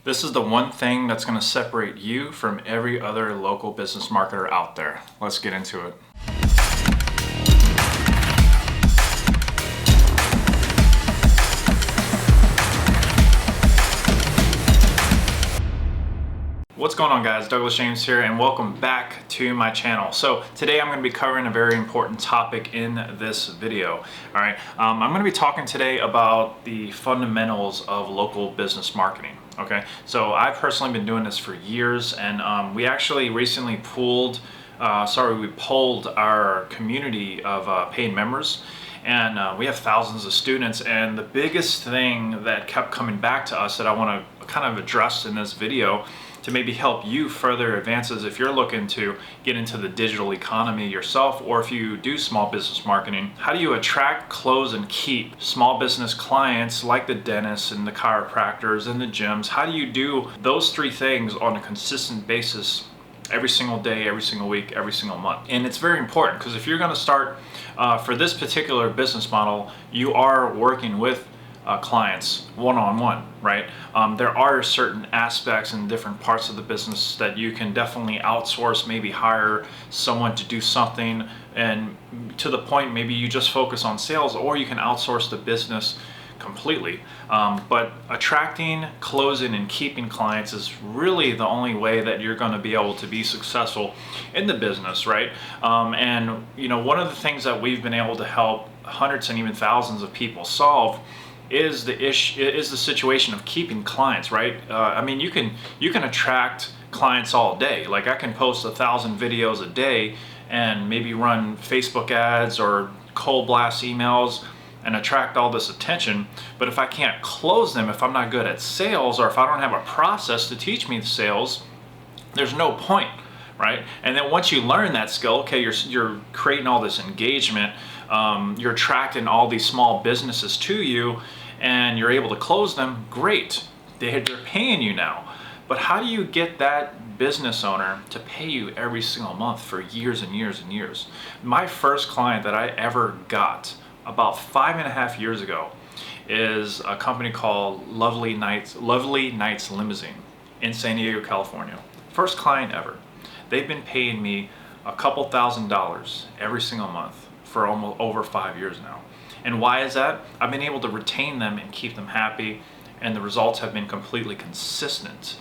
This is the one thing that's going to separate you from every other local business marketer out there. Let's get into it. What's going on, guys? Douglas James here, and welcome back to my channel. So today I'm going to be covering a very important topic in this video. All right, I'm going to be talking today about the fundamentals of local business marketing. Okay, so I've personally been doing this for years, and we actually recently polled our community of paid members. And we have thousands of students, and the biggest thing that kept coming back to us that I want to kind of address in this video to maybe help you further advances if you're looking to get into the digital economy yourself, or if you do small business marketing, how do you attract, close, and keep small business clients like the dentists and the chiropractors and the gyms? How do you do those three things on a consistent basis every single day, every single week, every single month? And it's very important because if you're going to start for this particular business model, you are working with clients one-on-one, right? There are certain aspects and different parts of the business that you can definitely outsource, maybe hire someone to do something, and to the point maybe you just focus on sales, or you can outsource the business completely. But attracting, closing, and keeping clients is really the only way that you're going to be able to be successful in the business, right? And you know, one of the things that we've been able to help hundreds and even thousands of people solve is the situation of keeping clients, right? I mean, you can attract clients all day. Like, I can post 1,000 videos a day and maybe run Facebook ads or cold blast emails and attract all this attention. But if I can't close them, if I'm not good at sales, or if I don't have a process to teach me the sales, there's no point, right? And then once you learn that skill, okay, you're creating all this engagement, you're attracting all these small businesses to you, and you're able to close them, great. They're paying you now. But how do you get that business owner to pay you every single month for years and years and years? My first client that I ever got about 5.5 years ago is a company called Lovely Nights Limousine in San Diego, California. First client ever. They've been paying me a couple $1,000s every single month for almost over 5 years now. And why is that? I've been able to retain them and keep them happy, and the results have been completely consistent,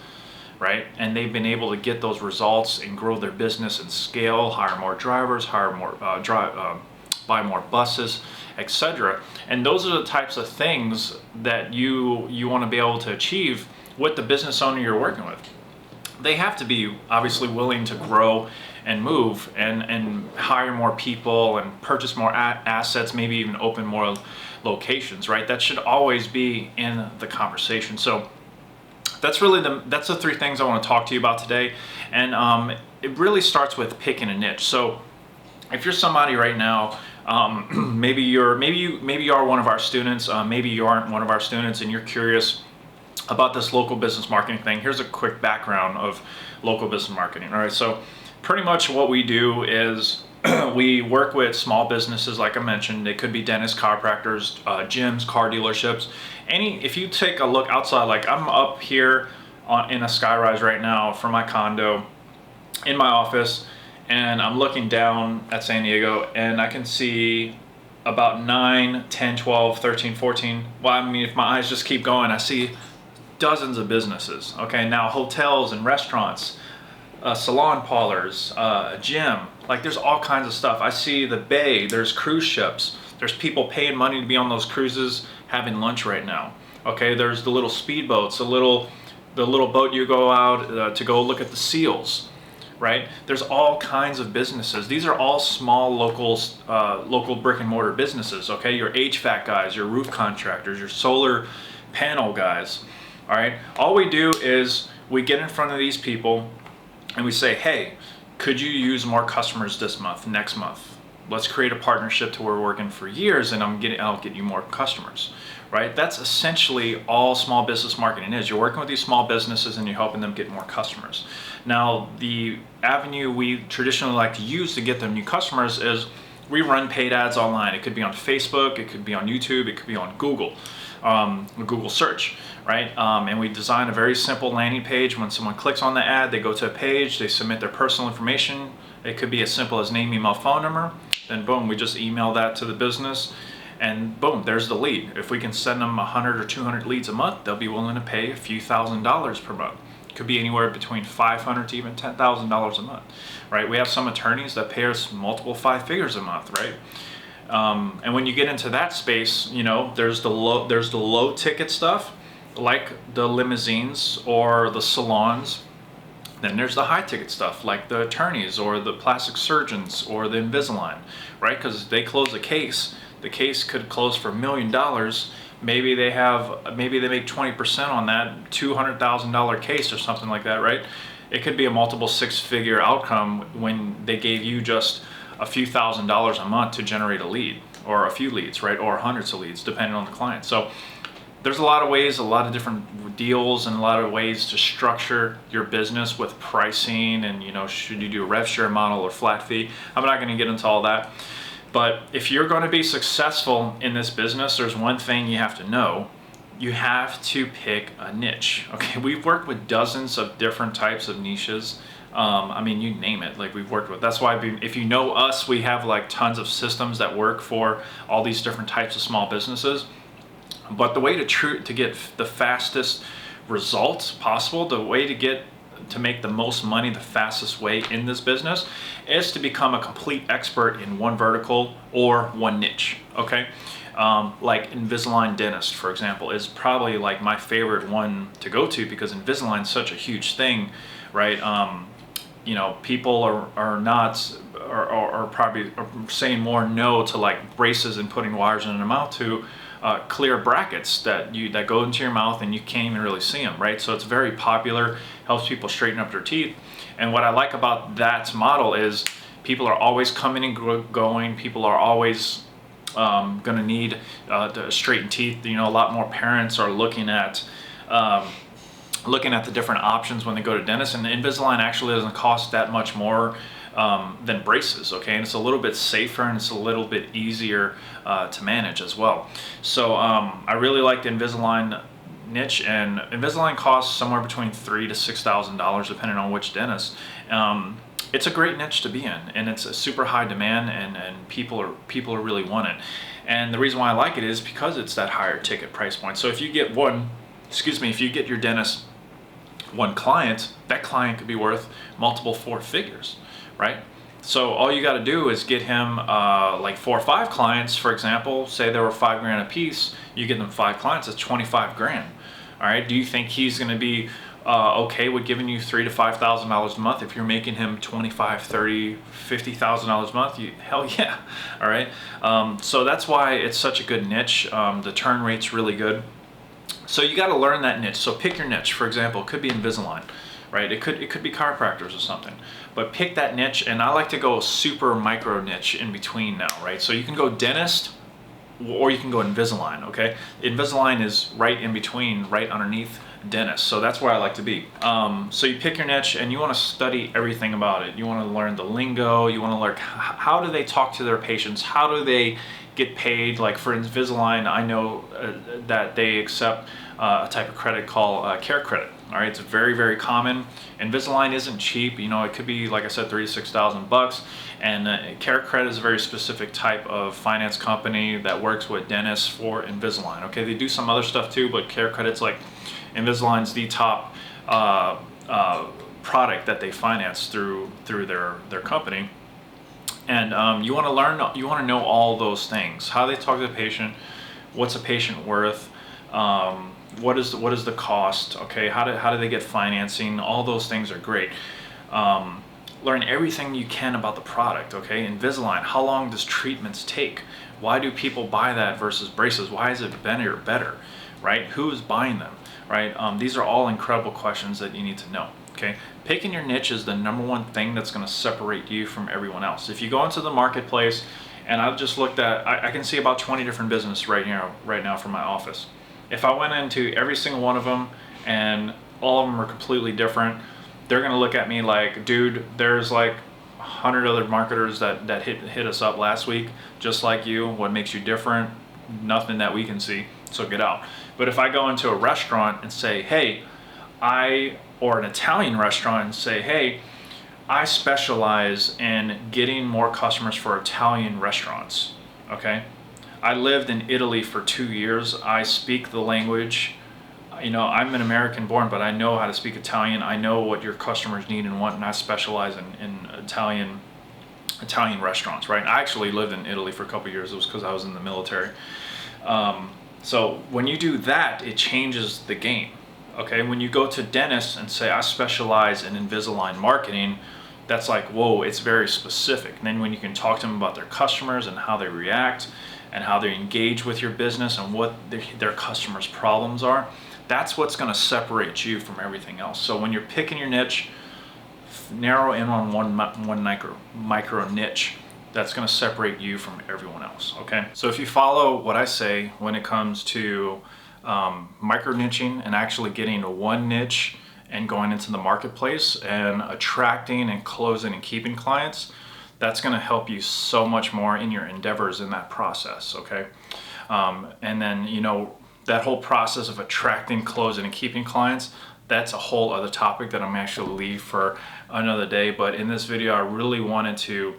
right? And they've been able to get those results and grow their business and scale, hire more drivers, buy more buses, etc. And those are the types of things that you want to be able to achieve with the business owner you're working with. They have to be obviously willing to grow and move and hire more people and purchase more assets, maybe even open more locations, right? That should always be in the conversation. So that's the three things I want to talk to you about today. And it really starts with picking a niche. So if you're somebody right now, maybe you are one of our students, maybe you aren't one of our students, and you're curious about this local business marketing thing. Here's a quick background of local business marketing. All right, so pretty much what we do is we work with small businesses, like I mentioned. They could be dentists, chiropractors, gyms, car dealerships. If you take a look outside, like I'm up here in a skyrise right now from my condo in my office, and I'm looking down at San Diego, and I can see about 9, 10, 12, 13, 14. Well, I mean, if my eyes just keep going, I see dozens of businesses. Okay, now hotels and restaurants, salon parlors, a gym, like there's all kinds of stuff. I see the bay, there's cruise ships, there's people paying money to be on those cruises having lunch right now. Okay, there's the little speedboats, the little boat you go out to go look at the seals, right? There's all kinds of businesses. These are all small local brick and mortar businesses. Okay, your HVAC guys, your roof contractors, your solar panel guys. All right, all we do is we get in front of these people and we say, hey, could you use more customers this month, next month? Let's create a partnership to where we're working for years, and I'll get you more customers, right? That's essentially all small business marketing is. You're working with these small businesses and you're helping them get more customers. Now, the avenue we traditionally like to use to get them new customers is we run paid ads online. It could be on Facebook, it could be on YouTube, it could be on Google search, right? And we design a very simple landing page. When someone clicks on the ad, they go to a page, they submit their personal information. It could be as simple as name, email, phone number. Then boom, we just email that to the business, and boom, there's the lead. If we can send them 100 or 200 leads a month, they'll be willing to pay a few $1,000s per month. It could be anywhere between $500 to even $10,000 a month, right? We have some attorneys that pay us multiple 5 figures a month, right? And when you get into that space, you know, there's the low ticket stuff, like the limousines or the salons. Then there's the high ticket stuff, like the attorneys or the plastic surgeons or the Invisalign, right? Because they close a case, the case could close for $1 million. Maybe they make 20% on that $200,000 case or something like that, right? It could be a multiple 6-figure outcome when they gave you just a few $1,000s a month to generate a lead, or a few leads, right? Or hundreds of leads, depending on the client. So there's a lot of ways, a lot of different deals, and a lot of ways to structure your business with pricing, and, you know, should you do a rev share model or flat fee? I'm not going to get into all that. But if you're going to be successful in this business, there's one thing you have to know. You have to pick a niche. Okay, we've worked with dozens of different types of niches. I mean, you name it, like we've worked with. That's why if you know us, we have like tons of systems that work for all these different types of small businesses. But the way to get the fastest results possible, the way to make the most money the fastest way in this business, is to become a complete expert in one vertical or one niche. Okay, like Invisalign dentist, for example, is probably like my favorite one to go to, because Invisalign is such a huge thing, right? You know, people are probably saying more no to like braces and putting wires in their mouth to clear brackets that go into your mouth and you can't even really see them, right? So it's very popular, helps people straighten up their teeth. And what I like about that model is people are always coming and going. People are always going to need to straighten teeth. You know, a lot more parents are looking at the different options when they go to dentists, and Invisalign actually doesn't cost that much more than braces, okay? And it's a little bit safer, and it's a little bit easier to manage as well. So I really like the Invisalign niche, and Invisalign costs somewhere between $3,000 to $6,000 depending on which dentist. It's a great niche to be in, and it's a super high demand, and people are really want it. And the reason why I like it is because it's that higher ticket price point. So if you get if you get your dentist one client, that client could be worth multiple 4 figures, right? So all you got to do is get him like 4 or 5 clients, for example. Say there were $5,000 a piece, you get them 5 clients, that's $25,000. All right, do you think he's going to be okay with giving you $3,000 to $5,000 a month if you're making him $25,000, $30,000, $50,000 a month? Hell yeah. All right, so that's why it's such a good niche. The turn rate's really good. So you got to learn that niche. So pick your niche. For example, it could be Invisalign, right? It could be chiropractors or something. But pick that niche, and I like to go super micro niche in between now, right? So you can go dentist, or you can go Invisalign, okay? Invisalign is right in between, right underneath dentist. So that's where I like to be. So you pick your niche, and you want to study everything about it. You want to learn the lingo. You want to learn how do they talk to their patients? How do they get paid? Like for Invisalign, I know that they accept a type of credit called Care Credit. All right, it's very, very common. Invisalign isn't cheap. You know, it could be, like I said, $3,000 to $6,000. And Care Credit is a very specific type of finance company that works with dentists for Invisalign. Okay, they do some other stuff too, but Care Credit's like Invisalign's the top product that they finance through their company. And you want to learn, you want to know all those things: how they talk to the patient, what's a patient worth, what is the cost, okay? How do they get financing? All those things are great. Learn everything you can about the product, okay? Invisalign, how long does treatments take? Why do people buy that versus braces? Why is it better, right? Who is buying them, right? These are all incredible questions that you need to know. Okay, picking your niche is the number one thing that's going to separate you from everyone else. If you go into the marketplace, and I've just looked at, I can see about 20 different businesses right now from my office. If I went into every single one of them, and all of them are completely different, they're going to look at me like, dude, there's like 100 other marketers that hit us up last week, just like you. What makes you different? Nothing that we can see. So get out. But if I go into a restaurant and say, hey, or an Italian restaurant and say, hey, I specialize in getting more customers for Italian restaurants, okay? I lived in Italy for 2 years. I speak the language. You know, I'm an American born, but I know how to speak Italian. I know what your customers need and want, and I specialize in Italian restaurants, right? I actually lived in Italy for a couple of years. It was because I was in the military. So when you do that, it changes the game, okay? When you go to dentists and say, I specialize in Invisalign marketing, that's like, whoa, it's very specific. And then when you can talk to them about their customers and how they react and how they engage with your business and what their customers' problems are, that's what's gonna separate you from everything else. So when you're picking your niche, narrow in on one micro niche. That's going to separate you from everyone else, okay? So if you follow what I say when it comes to micro niching and actually getting one niche and going into the marketplace and attracting and closing and keeping clients, that's going to help you so much more in your endeavors in that process, okay? And then, you know, that whole process of attracting, closing, and keeping clients, that's a whole other topic that I'm actually leave for another day. But in this video, I really wanted to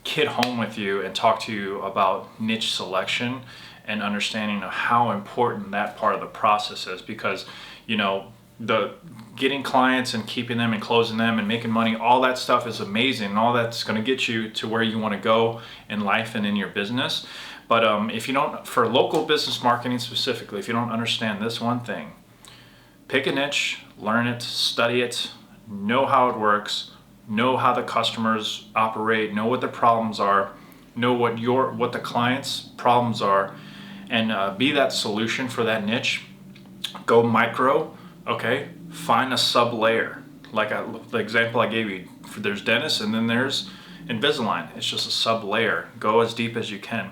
hit home with you and talk to you about niche selection and understanding of how important that part of the process is, because, you know, the getting clients and keeping them and closing them and making money, all that stuff is amazing, and all that's going to get you to where you want to go in life and in your business. But if you don't, for local business marketing specifically, if you don't understand this one thing, pick a niche, learn it, study it, know how it works, know how the customers operate, know what their problems are, know what the client's problems are, and be that solution for that niche. Go micro, okay? Find a sub layer. Like the example I gave you, there's dentists and then there's Invisalign. It's just a sub layer. Go as deep as you can,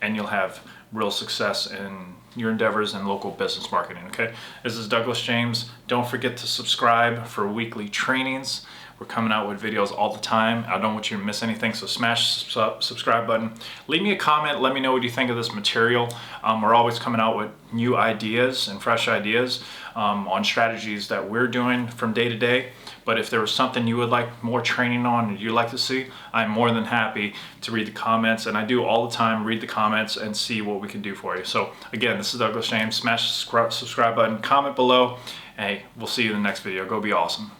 and you'll have real success in your endeavors in local business marketing, okay? This is Douglas James. Don't forget to subscribe for weekly trainings. We're coming out with videos all the time. I don't want you to miss anything, so smash the subscribe button. Leave me a comment. Let me know what you think of this material. We're always coming out with new ideas and fresh ideas on strategies that we're doing from day to day. But if there was something you would like more training on and you'd like to see, I'm more than happy to read the comments. And I do all the time, read the comments and see what we can do for you. So again, this is Douglas James. Smash the subscribe button, comment below. Hey, we'll see you in the next video. Go be awesome.